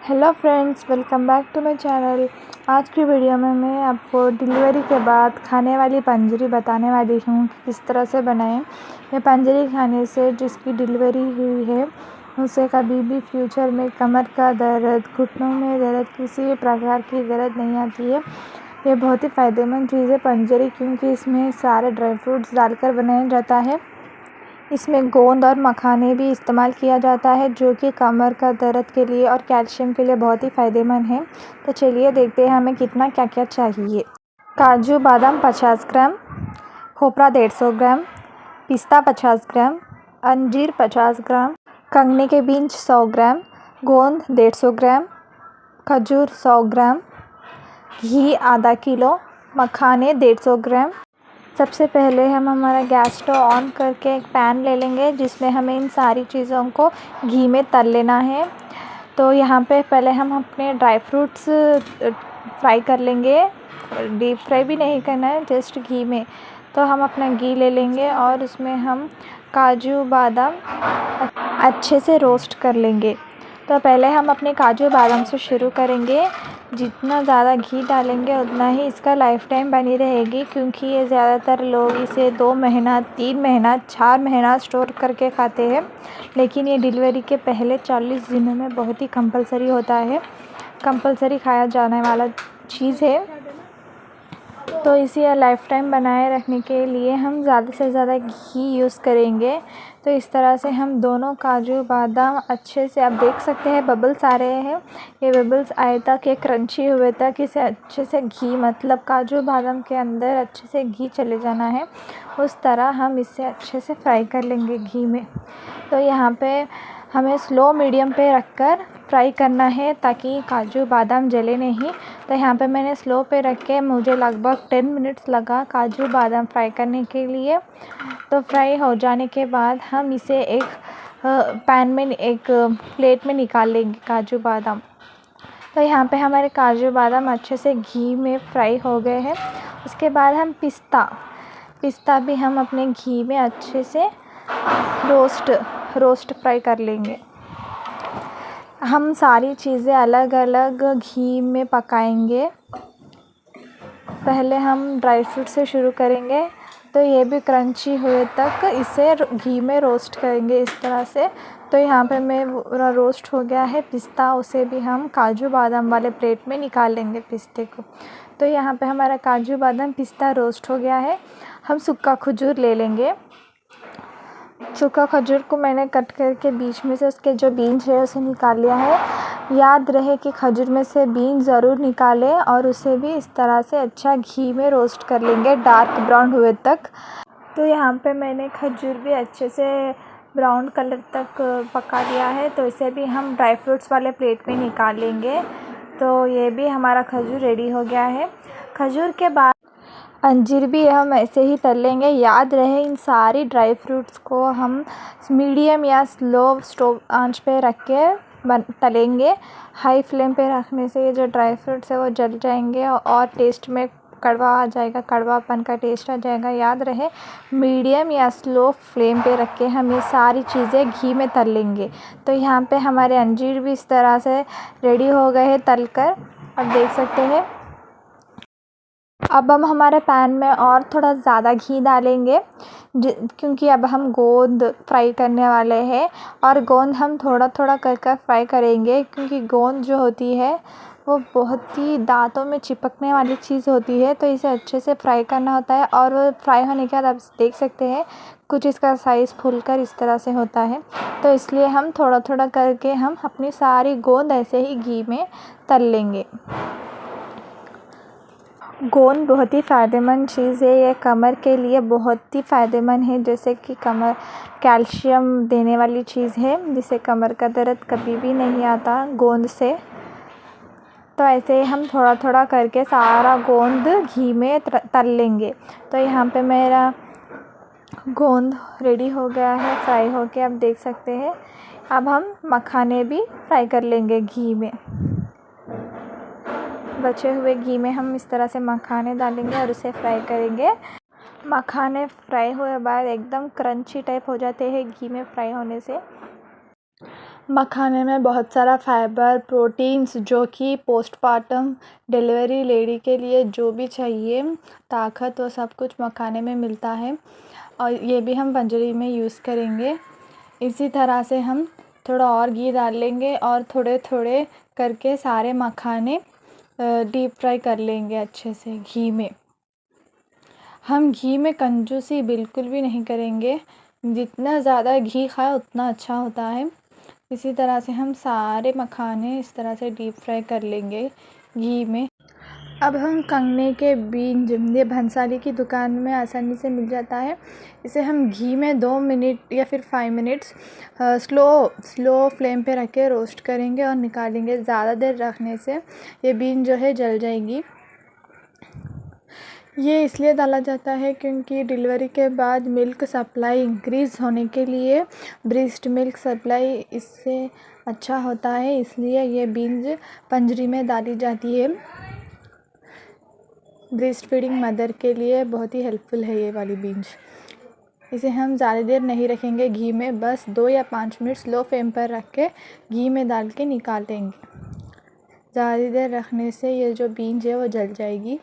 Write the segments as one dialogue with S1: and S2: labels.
S1: Hello friends, welcome back to my channel. आज की video में मैं आपको डिलीवरी के बाद खाने वाली पंजरी बताने वाली हूँ कि किस तरह से बनाएं। ये पंजरी खाने से जिसकी डिलीवरी हुई है उसे कभी भी फ्यूचर में कमर का दर्द, घुटनों में दर्द, किसी भी प्रकार की दर्द नहीं आती है। ये बहुत ही फ़ायदेमंद चीज़ है पंजरी, क्योंकि इसमें सारे ड्राई फ्रूट्स डालकर बनाया जाता है। इसमें गोंद और मखाने भी इस्तेमाल किया जाता है, जो कि कमर का दर्द के लिए और कैल्शियम के लिए बहुत ही फ़ायदेमंद है। तो चलिए देखते हैं हमें कितना क्या क्या चाहिए। काजू बादाम 50 ग्राम, खोपरा 150 ग्राम, पिस्ता 50 ग्राम, अंजीर 50 ग्राम, कंगनी के बीज 100 ग्राम, गोंद 150 ग्राम, खजूर 100 ग्राम, घी आधा किलो, मखाने 150 ग्राम। सबसे पहले हम हमारा गैस स्टोव ऑन करके एक पैन ले लेंगे, जिसमें हमें इन सारी चीज़ों को घी में तल लेना है। तो यहाँ पे पहले हम अपने ड्राई फ्रूट्स फ्राई कर लेंगे। डीप फ्राई भी नहीं करना है, जस्ट घी में। तो हम अपना घी ले लेंगे और उसमें हम काजू बादाम अच्छे से रोस्ट कर लेंगे। तो पहले हम अपने काजू बादाम से शुरू करेंगे। जितना ज़्यादा घी डालेंगे उतना ही इसका लाइफ टाइम बनी रहेगी, क्योंकि ये ज़्यादातर लोग इसे 2 महीना, 3 महीना, 4 महीना स्टोर करके खाते हैं। लेकिन ये डिलीवरी के पहले 40 दिनों में बहुत ही कंपलसरी होता है, कंपलसरी खाया जाने वाला चीज़ है। तो इसे लाइफ टाइम बनाए रखने के लिए हम ज़्यादा से ज़्यादा घी यूज़ करेंगे। तो इस तरह से हम दोनों काजू बादाम अच्छे से, आप देख सकते हैं बबल्स आ रहे हैं। ये बबल्स आए तक, ये क्रंची हुए तक इसे अच्छे से घी, मतलब काजू बादाम के अंदर अच्छे से घी चले जाना है, उस तरह हम इसे अच्छे से फ्राई कर लेंगे घी में। तो यहाँ पे हमें स्लो मीडियम पे रखकर फ्राई करना है, ताकि काजू बादाम जले नहीं। तो यहाँ पे मैंने स्लो पे रख के, मुझे लगभग 10 मिनट्स लगा काजू बादाम फ्राई करने के लिए। तो फ्राई हो जाने के बाद हम इसे एक पैन में, एक प्लेट में निकाल लेंगे काजू बादाम। तो यहाँ पे हमारे काजू बादाम अच्छे से घी में फ्राई हो गए हैं। उसके बाद हम पिस्ता भी हम अपने घी में अच्छे से रोस्ट फ्राई कर लेंगे। हम सारी चीज़ें अलग अलग घी में पकाएंगे। पहले हम ड्राई फ्रूट से शुरू करेंगे, तो ये भी क्रंची हुए तक इसे घी में रोस्ट करेंगे इस तरह से। तो यहाँ पे मेरा रोस्ट हो गया है पिस्ता, उसे भी हम काजू बादाम वाले प्लेट में निकाल लेंगे पिस्ते को। तो यहाँ पे हमारा काजू बादाम पिस्ता रोस्ट हो गया है। हम सूखा खजूर ले लेंगे। सूखा खजूर को मैंने कट करके बीच में से उसके जो बीज है उसे निकाल लिया है। याद रहे कि खजूर में से बीज ज़रूर निकालें, और उसे भी इस तरह से अच्छा घी में रोस्ट कर लेंगे डार्क ब्राउन हुए तक। तो यहाँ पे मैंने खजूर भी अच्छे से ब्राउन कलर तक पका लिया है। तो इसे भी हम ड्राई फ्रूट्स वाले प्लेट में निकाल लेंगे। तो ये भी हमारा खजूर रेडी हो गया है। खजूर के बाद अंजीर भी हम ऐसे ही तल लेंगे। याद रहे इन सारी ड्राई फ्रूट्स को हम मीडियम या स्लो स्टोव आंच पे रख के तलेंगे। हाई फ्लेम पे रखने से ये जो ड्राई फ्रूट्स है वो जल जाएंगे और टेस्ट में कड़वा आ जाएगा, कड़वापन का टेस्ट आ जाएगा। याद रहे मीडियम या स्लो फ्लेम पे रख के हम ये सारी चीज़ें घी में तल लेंगे। तो यहाँ पे हमारे अंजीर भी इस तरह से रेडी हो गए हैं तल कर, अब देख सकते हैं। अब हम हमारे पैन में और थोड़ा ज़्यादा घी डालेंगे, क्योंकि अब हम गोंद फ्राई करने वाले हैं। और गोंद हम थोड़ा थोड़ा कर कर फ्राई करेंगे, क्योंकि गोंद जो होती है वो बहुत ही दांतों में चिपकने वाली चीज़ होती है। तो इसे अच्छे से फ्राई करना होता है, और वो फ्राई होने के बाद आप देख सकते हैं कुछ इसका साइज़ फूलकर इस तरह से होता है। तो इसलिए हम थोड़ा थोड़ा करके हम अपनी सारी गोंद ऐसे ही घी में तल लेंगे। गोंद बहुत ही फ़ायदेमंद चीज़ है। ये कमर के लिए बहुत ही फ़ायदेमंद है, जैसे कि कमर कैल्शियम देने वाली चीज़ है, जिससे कमर का दर्द कभी भी नहीं आता गोंद से। तो ऐसे ही हम थोड़ा थोड़ा करके सारा गोंद घी में तल लेंगे। तो यहाँ पे मेरा गोंद रेडी हो गया है, फ्राई हो के, आप देख सकते हैं। अब हम मखाने भी फ्राई कर लेंगे घी में। बचे हुए घी में हम इस तरह से मखाने डालेंगे और उसे फ्राई करेंगे। मखाने फ्राई हुए बाद एकदम क्रंची टाइप हो जाते हैं घी में फ्राई होने से। मखाने में बहुत सारा फाइबर, प्रोटीन्स जो कि पोस्टपार्टम डिलीवरी लेडी के लिए जो भी चाहिए ताकत, वो सब कुछ मखाने में मिलता है। और ये भी हम पंजरी में यूज़ करेंगे। इसी तरह से हम थोड़ा और घी डाल लेंगे और थोड़े थोड़े करके सारे मखाने डीप फ्राई कर लेंगे अच्छे से घी में। हम घी में कंजूसी बिल्कुल भी नहीं करेंगे, जितना ज़्यादा घी खाए उतना अच्छा होता है। इसी तरह से हम सारे मखाने इस तरह से डीप फ्राई कर लेंगे घी में। अब हम कंगने के बीज, ये भंसाली की दुकान में आसानी से मिल जाता है। इसे हम घी में 2 मिनट या फिर 5 मिनट्स स्लो फ्लेम पे रख के रोस्ट करेंगे और निकालेंगे। ज़्यादा देर रखने से ये बीन जो है जल जाएगी। ये इसलिए डाला जाता है क्योंकि डिलीवरी के बाद मिल्क सप्लाई इंक्रीज़ होने के लिए, ब्रेस्ट मिल्क सप्लाई इससे अच्छा होता है, इसलिए ये बीन्स पंजरी में डाली जाती है। ब्रेस्ट फीडिंग मदर के लिए बहुत ही हेल्पफुल है ये वाली बीन्स। इसे हम ज़्यादा देर नहीं रखेंगे घी में, बस 2 या 5 मिनट स्लो फ्लेम पर रख के घी में डाल के निकाल देंगे। ज़्यादा देर रखने से ये जो बीन्स है वो जल जाएगी।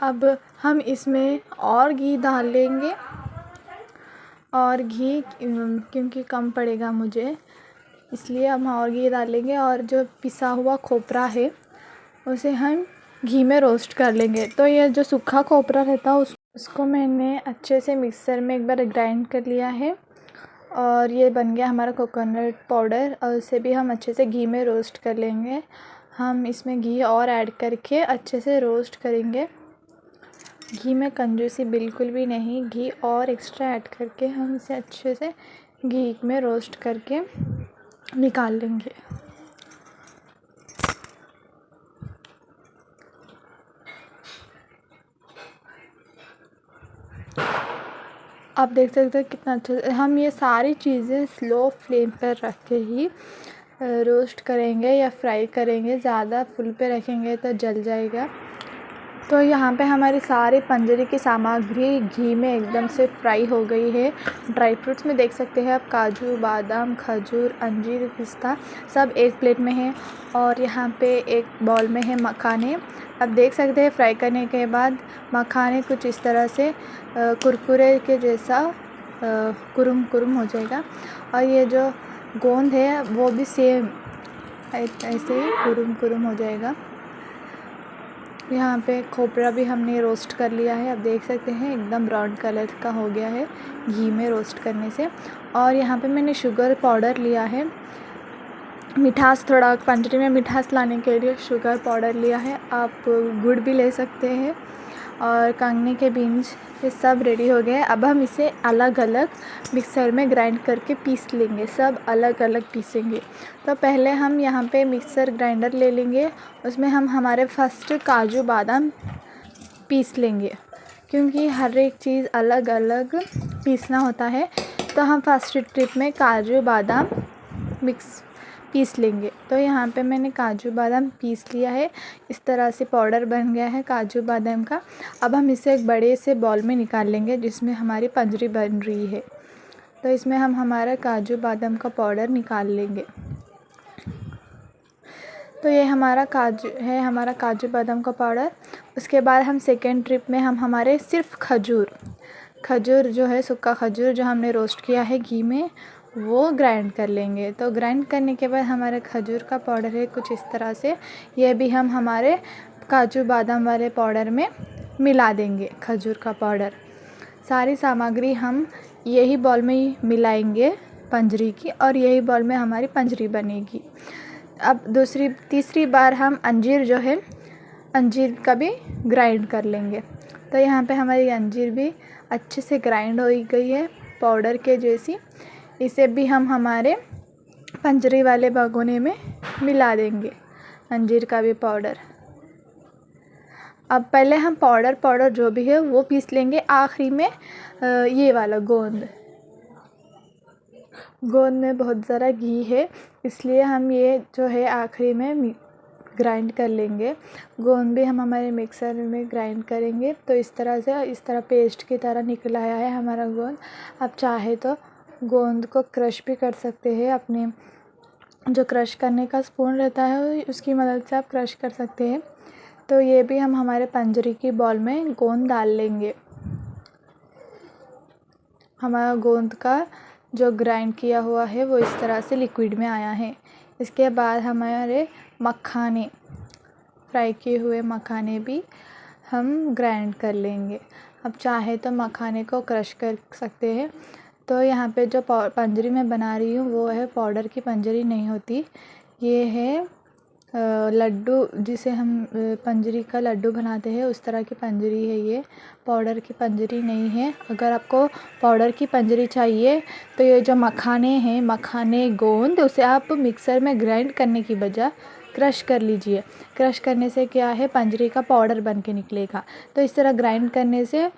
S1: अब हम इसमें और घी डाल लेंगे, और घी क्योंकि कम पड़ेगा मुझे, इसलिए हम और घी डालेंगे। और जो पिसा हुआ खोपरा है उसे हम घी में रोस्ट कर लेंगे। तो ये जो सूखा खोपरा रहता है उसको मैंने अच्छे से मिक्सर में एक बार ग्राइंड कर लिया है, और ये बन गया हमारा कोकोनट पाउडर। और उसे भी हम अच्छे से घी में रोस्ट कर लेंगे। हम इसमें घी और ऐड करके अच्छे से रोस्ट करेंगे। घी में कंजूसी बिल्कुल भी नहीं, घी और एक्स्ट्रा ऐड करके हम इसे अच्छे से घी में रोस्ट करके निकाल लेंगे। आप देख सकते हैं कितना अच्छा से हम ये सारी चीज़ें स्लो फ्लेम पर रख के ही रोस्ट करेंगे या फ्राई करेंगे। ज़्यादा फुल पे रखेंगे तो जल जाएगा। तो यहाँ पे हमारी सारी पंजरी की सामग्री घी में एकदम से फ्राई हो गई है। ड्राई फ्रूट्स में देख सकते हैं आप, काजू, बादाम, खजूर, अंजीर, पिस्ता सब एक प्लेट में है, और यहाँ पे एक बाउल में है मखाने। अब देख सकते हैं फ्राई करने के बाद मखाने कुछ इस तरह से कुरकुरे के जैसा कुरुम कुरुम हो जाएगा, और ये जो गोंद है वो भी सेम ऐसे ही कुरुम कुरुम हो जाएगा। यहाँ पे खोपरा भी हमने रोस्ट कर लिया है। आप देख सकते हैं एकदम ब्राउन कलर का हो गया है घी में रोस्ट करने से। और यहाँ पे मैंने शुगर पाउडर लिया है, मिठास थोड़ा पंजरी में मिठास लाने के लिए शुगर पाउडर लिया है। आप गुड़ भी ले सकते हैं। और कंगने के बीन्स ये सब रेडी हो गए। अब हम इसे अलग अलग मिक्सर में ग्राइंड करके पीस लेंगे, सब अलग अलग पीसेंगे। तो पहले हम यहाँ पे मिक्सर ग्राइंडर ले लेंगे, उसमें हम हमारे फर्स्ट काजू बादाम पीस लेंगे, क्योंकि हर एक चीज़ अलग अलग पीसना होता है। तो हम फर्स्ट ट्रिप में काजू बादाम पीस लेंगे। तो यहाँ पे मैंने काजू बादाम पीस लिया है, इस तरह से पाउडर बन गया है काजू बादाम का। अब हम इसे एक बड़े से बॉल में निकाल लेंगे जिसमें हमारी पंजरी बन रही है। तो इसमें हम हमारा काजू बादाम का पाउडर निकाल लेंगे। तो ये हमारा काजू बादाम का पाउडर। उसके बाद हम सेकेंड ट्रिप में हम हमारे सिर्फ खजूर जो है, सूखा खजूर जो हमने रोस्ट किया है घी में, वो ग्राइंड कर लेंगे। तो ग्राइंड करने के बाद हमारा खजूर का पाउडर है कुछ इस तरह से, ये भी हम हमारे काजू बादाम वाले पाउडर में मिला देंगे। खजूर का पाउडर सारी सामग्री हम यही बॉल में ही मिलाएंगे पंजरी की, और यही बॉल में हमारी पंजरी बनेगी। अब तीसरी बार हम अंजीर का भी ग्राइंड कर लेंगे। तो यहाँ पे हमारी अंजीर भी अच्छे से ग्राइंड हो गई है पाउडर के जैसी। इसे भी हम हमारे पंजरी वाले भगोने में मिला देंगे, अंजीर का भी पाउडर। अब पहले हम पाउडर जो भी है वो पीस लेंगे। आखिरी में ये वाला गोंद में बहुत ज़रा घी है, इसलिए हम ये जो है आखिरी में ग्राइंड कर लेंगे। गोंद भी हम हमारे मिक्सर में ग्राइंड करेंगे। तो इस तरह पेस्ट की तरह निकल आया है हमारा गोंद। आप चाहे तो गोंद को क्रश भी कर सकते हैं। अपने जो क्रश करने का स्पून रहता है उसकी मदद से आप क्रश कर सकते हैं। तो ये भी हम हमारे पंजरी की बॉल में गोंद डाल लेंगे। हमारा गोंद का जो ग्राइंड किया हुआ है वो इस तरह से लिक्विड में आया है। इसके बाद हमारे मखाने, फ्राई किए हुए मखाने भी हम ग्राइंड कर लेंगे। अब चाहे तो मखाने को क्रश कर सकते हैं। तो यहाँ पे जो पंजरी मैं बना रही हूँ वो है पाउडर की पंजरी नहीं होती, ये है लड्डू, जिसे हम पंजरी का लड्डू बनाते हैं उस तरह की पंजरी है ये, पाउडर की पंजरी नहीं है। अगर आपको पाउडर की पंजरी चाहिए तो ये जो मखाने हैं, मखाने गोंद, उसे आप मिक्सर में ग्राइंड करने की बजाय क्रश कर लीजिए। क्रश करने से क्या है, पंजरी का पाउडर बन के निकलेगा। तो इस तरह ग्राइंड करने से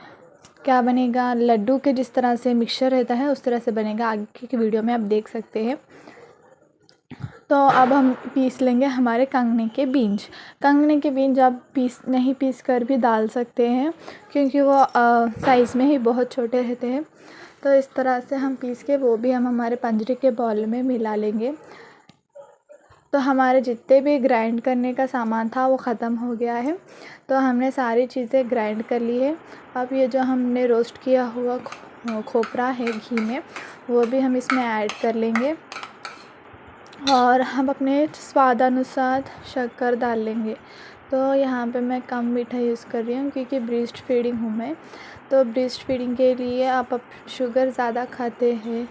S1: क्या बनेगा, लड्डू के जिस तरह से मिक्सचर रहता है उस तरह से बनेगा। आगे की वीडियो में आप देख सकते हैं। तो अब हम पीस लेंगे हमारे कंगने के बीज। कंगने के बीज आप पीस कर भी डाल सकते हैं, क्योंकि वो साइज़ में ही बहुत छोटे रहते हैं। तो इस तरह से हम पीस के वो भी हम हमारे पंजरी के बाउल में मिला लेंगे। तो हमारे जितने भी ग्राइंड करने का सामान था वो ख़त्म हो गया है। तो हमने सारी चीज़ें ग्राइंड कर ली है। अब ये जो हमने रोस्ट किया हुआ खोपरा है घी में, वो भी हम इसमें ऐड कर लेंगे। और हम अपने स्वादानुसार शक्कर डाल लेंगे। तो यहाँ पे मैं कम मीठा यूज़ कर रही हूँ, क्योंकि ब्रेस्ट फीडिंग हूँ मैं। तो ब्रेस्ट फीडिंग के लिए आप शुगर ज़्यादा खाते हैं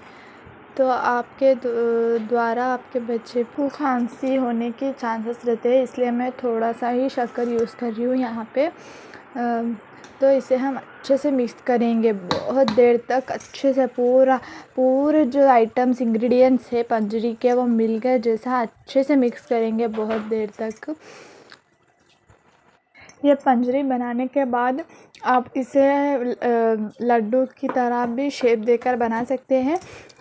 S1: तो आपके द्वारा आपके बच्चे को खांसी होने के चांसेस रहते हैं, इसलिए मैं थोड़ा सा ही शक्कर यूज़ कर रही हूँ यहाँ पे। तो इसे हम अच्छे से मिक्स करेंगे बहुत देर तक, अच्छे से पूरे जो आइटम्स इंग्रेडिएंट्स है पंजरी के वो मिल गए जैसा अच्छे से मिक्स करेंगे बहुत देर तक। ये पंजरी बनाने के बाद आप इसे लड्डू की तरह भी शेप देकर बना सकते हैं।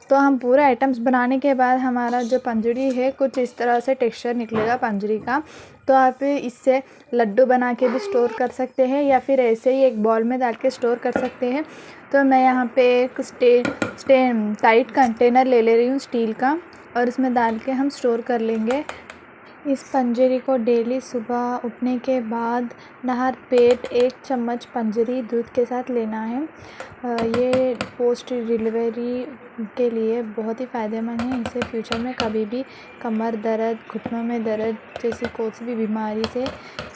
S1: तो हम पूरे आइटम्स बनाने के बाद हमारा जो पंजरी है कुछ इस तरह से टेक्सचर निकलेगा पंजरी का। तो आप इससे लड्डू बना के भी स्टोर कर सकते हैं, या फिर ऐसे ही एक बॉल में डाल के स्टोर कर सकते हैं। तो मैं यहाँ पे एक टाइट कंटेनर ले रही हूँ स्टील का, और इसमें डाल के हम स्टोर कर लेंगे। इस पंजरी को डेली सुबह उठने के बाद नहर पेट 1 चम्मच पंजरी दूध के साथ लेना है। ये पोस्ट डिलीवरी के लिए बहुत ही फ़ायदेमंद है। इससे फ्यूचर में कभी भी कमर दर्द, घुटनों में दर्द जैसी कोई सी भी बीमारी से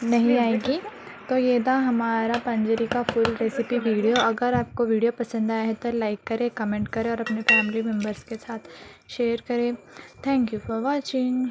S1: नहीं आएगी। तो ये था हमारा पंजरी का फुल रेसिपी वीडियो। अगर आपको वीडियो पसंद आया है तो लाइक करें, कमेंट करें और अपने फैमिली मेम्बर्स के साथ शेयर करें। Thank you for watching.